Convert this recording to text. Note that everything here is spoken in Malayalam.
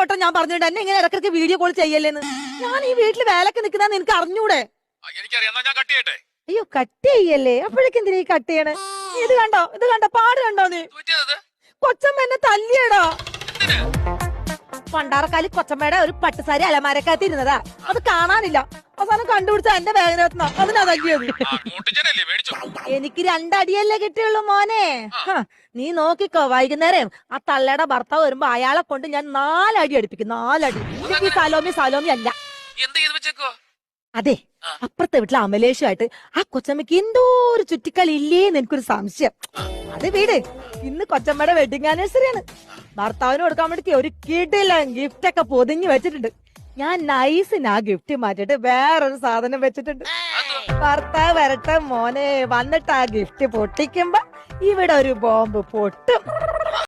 വട്ടം ഞാൻ പറഞ്ഞിട്ടുണ്ട് എന്നെ ഇങ്ങനെ ഇടയ്ക്കിടയ്ക്ക് വീഡിയോ കോൾ ചെയ്യല്ലേന്ന്. ഞാൻ ഈ വീട്ടിൽ വേലക്ക് നിൽക്കുന്ന നിനക്ക് അറിഞ്ഞൂടെ? അയ്യോ കട്ട് ചെയ്യല്ലേ, അപ്പോഴേക്കും എന്തിനാ ഈ കട്ട് ചെയ്യണേ? ഇത് കണ്ടോ പാട് കണ്ടോ നീ? കൊച്ചമ്മ എന്നെ തല്ലിയടാ. പണ്ടാറക്കാലി കൊച്ചമ്മയുടെ ഒരു പട്ടുസാരി അലമാരക്കകത്ത് ഇരുന്നതാ, അത് കാണാനില്ല. അവസാനം കണ്ടുപിടിച്ച എന്റെ വേഗനത്തിന അതിനാ തല്ലിയത്. എനിക്ക് 2 അടിയല്ലേ കിട്ടിയുള്ളൂ മോനെ. നീ നോക്കിക്കോ, വൈകുന്നേരം ആ തള്ളയുടെ ഭർത്താവ് വരുമ്പോ അയാളെ കൊണ്ട് ഞാൻ 4 അടി അടുപ്പിക്കും. 4 അടി. എനിക്ക് സലോമി അല്ല. അതെ, അപ്പുറത്തെ വീട്ടിലെ അമലേഷുമായിട്ട് ആ കൊച്ചമ്മക്ക് എന്തോ ഒരു ചുറ്റിക്കളി ഇല്ലേന്ന് എനിക്കൊരു സംശയം. അത് വീട് ഇന്ന് കൊച്ചമ്മയുടെ വെഡിങ് ആനിവേഴ്സറിയാണ്. ഭർത്താവിന് കൊടുക്കാൻ വേണ്ടി ഒരു കിടില ഗിഫ്റ്റ് ഒക്കെ പൊതിഞ്ഞു വെച്ചിട്ടുണ്ട്. ഞാൻ നൈസിന് ആ ഗിഫ്റ്റ് മാറ്റിട്ട് വേറൊരു സാധനം വെച്ചിട്ടുണ്ട്. ഭർത്താവ് വരട്ടെ മോനെ, വന്നിട്ട് ആ ഗിഫ്റ്റ് പൊട്ടിക്കുമ്പോ ഇവിടെ ഒരു ബോംബ് പൊട്ടും.